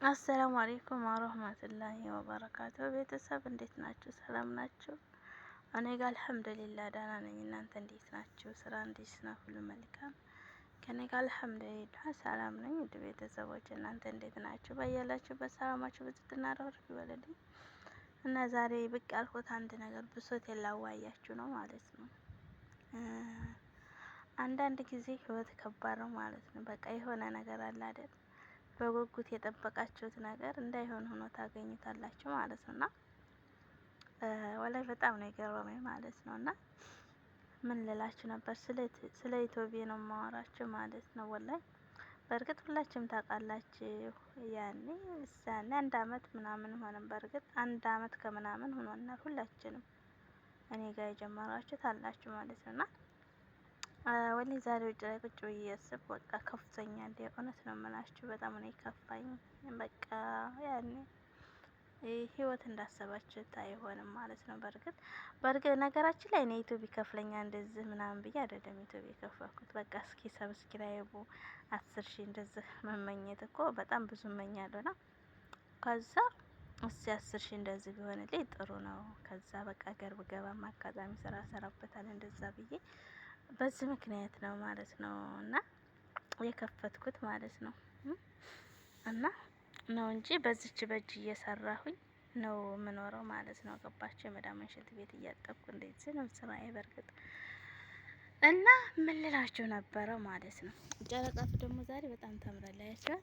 አሰላሙ አለይኩም ወረህመቱላሂ ወበረካቱ። ቤተሰብ እንዴት ናችሁ? ሰላም ናችሁ? እኔ ጋር አልሐምዱሊላህ ደህና ነኝ። እናንተ እንዴት ናችሁ? ስራ እንዴት ነው? ሁሉ መልካም ከኔ ጋር አልሐምዱሊላህ ሰላም ነኝ። ውድ ቤተሰቦች እናንተ እንዴት ናችሁ? በያላችሁበት ሰላማችሁ ብዙ ትናረር ይበልልኝ እና ዛሬ ብቅ ያልኩት አንድ ነገር ብሶት የላዋያችሁ ነው ማለት ነው። አንዳንድ ጊዜ ህይወት ከባድ ነው ማለት ነው። በቃ የሆነ ነገር አለ አይደል? በጉጉት የጠበቃችሁት ነገር እንዳይሆን ሆኖ ታገኙታላችሁ ማለት ነው። እና ወላይ በጣም ነው የገረመኝ ማለት ነው። እና ምን ልላችሁ ነበር? ስለ ኢትዮጵያ ነው የማወራችሁ ማለት ነው። ወላይ በእርግጥ ሁላችሁም ታውቃላችሁ። ያኔ አንድ አመት ምናምን ሆነን፣ በእርግጥ አንድ አመት ከምናምን ሆኖናል ሁላችንም። እኔ ጋር የጀመራችሁት አላችሁ ማለት ነው። እና ወላሂ ዛሬ ውጭ ላይ ቁጭ ብዬ ያስብ በቃ ከፍቶኛል። የእውነት ነው የምላችሁ በጣም ነው የከፋኝ። በቃ ያኔ ህይወት እንዳሰባችሁት አይሆንም ማለት ነው። በእርግጥ ነገራችን ላይ እኔ ዩቲዩብ ይከፍለኛል እንደዚህ ምናምን ብዬ አይደለም ዩቲዩብ የከፈትኩት። በቃ እስኪ ሰብስክራይቡ 10 ሺህ እንደዚህ መመኘት እኮ በጣም ብዙ እመኛለሁ ና ከዛ እስኪ 10 ሺህ እንደዚህ ቢሆንልኝ ጥሩ ነው። ከዛ በቃ ገር ብገባም አጋጣሚ ስራ ሰራበታል እንደዛ ብዬ በዚህ ምክንያት ነው ማለት ነው እና የከፈትኩት ማለት ነው። እና ነው እንጂ በዚች በእጅ እየሰራሁኝ ነው የምኖረው ማለት ነው። ገባችሁ? የመዳም ሽንት ቤት እያጠብኩ እንደዚህ ነው ስራዬ በርግጥ። እና ምን ልላችሁ ነበረው ማለት ነው። ጨረቃቱ ደግሞ ዛሬ በጣም ታምራላችሁ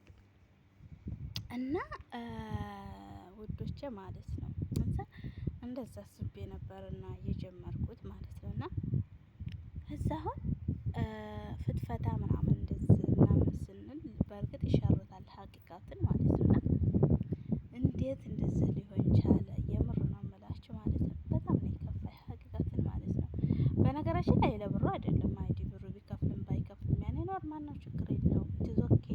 እና ውዶቼ ማለት ነው። እንደዛ አስቤ ነበርና የጀመርኩት ማለት ነው። እና እዛ አሁን ፍትፈታ ምናምን እንደዚህ ምናምን ስንል በእርግጥ ይሻሩታል ሀቂቃትን ማለት ነው። እና እንዴት እንደዚህ ሊሆን ቻለ? የምር ነው የምላችሁ ማለት ነው። በጣም ነው የከፋኝ ሀቂቃትን ማለት ነው። በነገራችን ላይ ለብሩ አይደለም አይዲ ብሩ ቢከፍልም ባይከፍልም ያኔ ኖርማል ነው፣ ችግር የለውም። ኦኬ።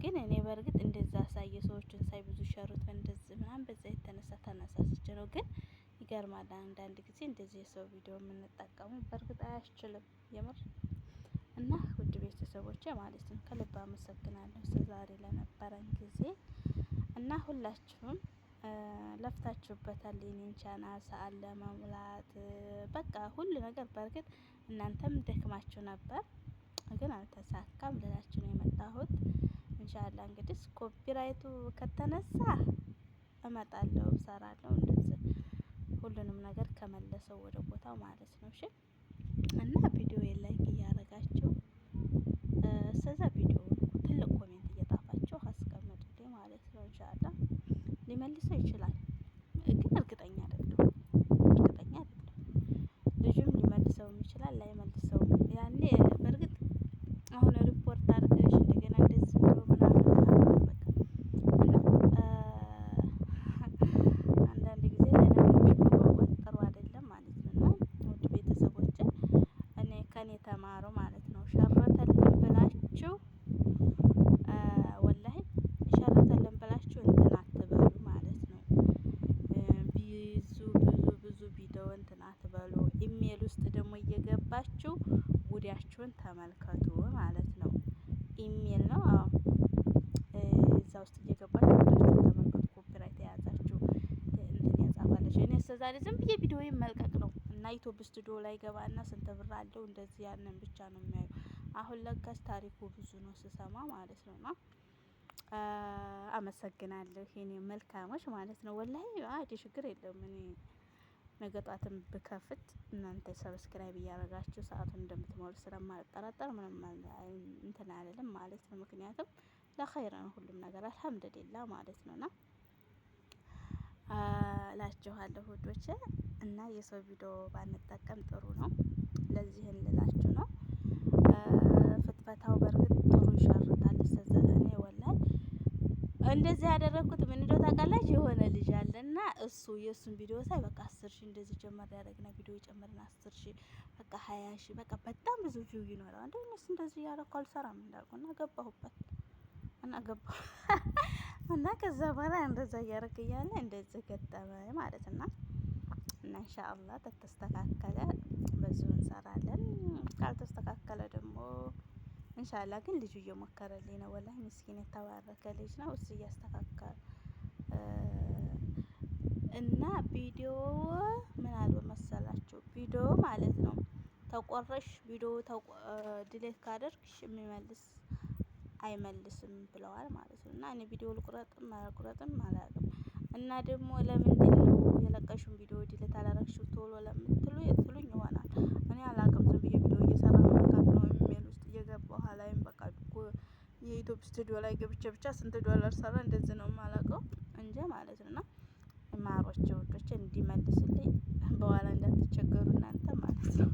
ግን እኔ በእርግጥ እንደዛ ሳየ ሰዎችን ሳይ ብዙ ሸሩት እንደዚህ ምናምን በዛ የተነሳ ተነሳስቼ ነው። ግን ይገርማል አንዳንድ ጊዜ እንደዚህ የሰው ቪዲዮ የምንጠቀሙ በእርግጥ አያስችልም የምር። እና ውድ ቤተሰቦቼ ማለት ነው ከልብ አመሰግናለሁ ዛሬ ለነበረን ጊዜ እና ሁላችሁም ለፍታችሁበታል የኔን ቻናል ሰዓት ለመሙላት በቃ ሁሉ ነገር። በእርግጥ እናንተም ደክማችሁ ነበር ግን አልተሳካም ልላችሁ ነው የመጣሁት። ኢንሻአላህ እንግዲህ ኮፒራይቱ ከተነሳ እመጣለሁ፣ እሰራለሁ እንደዚህ ሁሉንም ነገር ከመለሰው ወደ ቦታው ማለት ነው። እሺ እና ቪዲዮ ላይክ እያደረጋችሁ እስከዛ ቪዲዮ ትልቅ ኮሜንት እየጣፋችሁ አስቀምጡልኝ ማለት ነው። ኢንሻአላህ ሊመልሰው ይችላል ግን እርግጠኛ አይደለም። ልጁም ሊመልሰውም ይችላል ላይመልሰውም። ያኔ በእርግጥ አሁን ሪፖርት አድርገሽ እንደገና እንደዚህ ብሎ ምናምን በቃ አንዳንድ ጊዜ ለነገሮች መጓጓት ጥሩ አይደለም ማለት ነው። እና ውድ ቤተሰቦች እኔ ከኔ ተማሩ ማለት ነው። ሸረተልን ብላችሁ ወላሂ ሸረተልን ብላችሁ እንትን አትበሉ ማለት ነው። ብዙ ቪዲዮ እንትን አትበሉ። ኢሜል ውስጥ ደግሞ እየገባችሁ ጉዳያችሁን ተመልከቱ ማለት ነው። ኢሜል ነው አዎ፣ እዛ ውስጥ እየገባችሁ ጉዳያችሁን ተመልከቱ። ኮፒራይት የያዛችሁ እንትን ያጻፋለች። እኔ እስከዛሬ ዝም ብዬ ቪዲዮዬን መልቀቅ ነው እና ዩቲዩብ ስቱዲዮ ላይ ገባና ስንት ብር አለው እንደዚህ ያንን ብቻ ነው የሚያዩ። አሁን ለካስ ታሪኩ ብዙ ነው ስሰማ ማለት ነው። እና አመሰግናለሁ የኔ መልካሞች ማለት ነው። ወላሂ አዲ ችግር የለውም። እኔ ነገ ጧትም ብከፍት እናንተ ሰብስክራይብ እያደረጋችሁ ሰዓቱን እንደምትሞሉ ስለማልጠራጠር ምንም እንትን አይደለም ማለት ነው። ምክንያቱም ለኸይር ነው ሁሉም ነገር አልሐምዱሊላህ ማለት ነውና እላችኋለሁ ውዶቼ። እና የሰው ቪዲዮ ባንጠቀም ጥሩ ነው። ለዚህን ልላችሁ ነው። ፍትፈታው በእርግጥ ጥሩ ይሸርታል። እኔ ወላሂ እንደዚህ ያደረኩት ምን እንደው ታውቃላችሁ? የሆነ ልጅ አለና እሱ የእሱን ቪዲዮ ሳይ በቃ 10 ሺህ እንደዚህ ጀመር ያደረግና ቪዲዮ ጨመርና 10 ሺህ በቃ 20 ሺህ በቃ በጣም ብዙ ቪው ይኖረዋል። እንደውስ እንደዚህ ያደረኩ አልሰራም እንዳልኩና ገባሁበት እና ገባሁ እና ከዛ በኋላ እንደዛ እያደረክ እያለ እንደዚህ ገጠመ ማለት እና ተስተካከለ በዚሁ እንሰራለን። ካልተስተካከለ ደግሞ ኢንሻአላህ ግን ልጁ እየሞከረልኝ ነው። ወላሂ ምስኪን የተባረከ ልጅ ነው። እሱ እያስተካከለ እና ቪዲዮ ምን አለ መሰላችሁ? ቪዲዮ ማለት ነው ተቆረሽ ቪዲዮ ዲሌት ካደርግሽ የሚመልስ አይመልስም ብለዋል ማለት ነው። እና እኔ ቪዲዮ ልቁረጥም አልቁረጥም አላውቅም። እና ደግሞ ለምንድን ነው የለቀሽውን ቪዲዮ ዲሌት አላረግሽው ቶሎ ትሉኝ ይሆናል። እኔ አላውቅም። ዝም ብዬ ቪዲዮ እየሰራሁ መንካት ነው። ኢሜል ውስጥ እየገባሁ ኋላይም በቃ የዩቲዩብ ስቱዲዮ ላይ ገብቼ ብቻ ስንት ዶላር ሰራ እንደዚህ ነው የማላውቀው እንጂ ማለት ነው። እና ማሮቼ ወዶቼ እንዲመልስልኝ በኋላ እንዳትቸገሩ እናንተ ማለት ነው።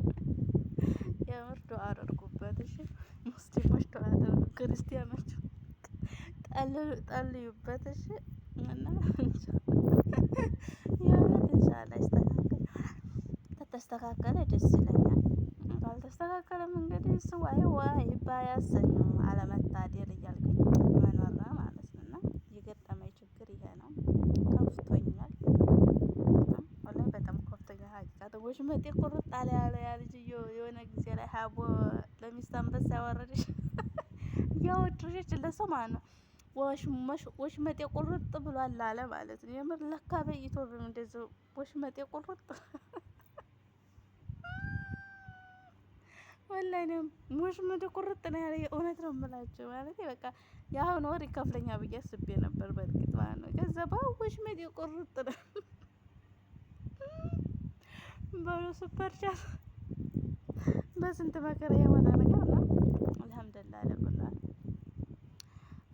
የምር ዱአ አድርጉበት እሺ። ሙስሊሞች ዱአ አድርጉ፣ ክርስቲያኖች ጠልዩበት እሺ። እና የምር ኢንሻአላህ ይስተካከል። ከተስተካከለ ደስ ይለኛል። ካልተስተካከለም እንግዲህ እሱ ዋይ ባያሰኙ አለመታደል እያልኩኝ መኖር ነው ማለት ነው። እና የገጠመኝ ችግር ይሄ ነው። ከፍቶኛል፣ ወላሂ በጣም ከፍቶኛል። ሀቂቃት ወሽመጤ ቁርጥ አለ ያለ ያ ልጅዮ የሆነ ጊዜ ላይ ሀቦ ለሚስት አንበሳ ያወረደች እያወደደች ለሰው ማለት ነው። ወሽመጤ ቁርጥ ብሏል አለ ማለት ነው። የምር ለካ በይቶብ እንደዚህ ወሽመጤ ቁርጥ ወላሂ ነው ወሽመጤ ቁርጥ ነው ያለ። እውነት ነው የምላቸው ማለት በቃ የአሁን ወር ይከፍለኛል ብዬ አስቤ ነበር በእርግጥ ማለት ነው። ከዛ ወሽመጤ ቁርጥ ነው በሉ ሱፐር ቻት በስንት መከራ የሆነ ነገር ነው። አልሐምዱሊላህ ለኩላ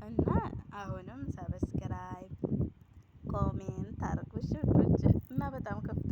እና አሁንም ሰብስክራይብ ኮሜንት አርጉ እሺ ውዶች። እና በጣም ከፍቶ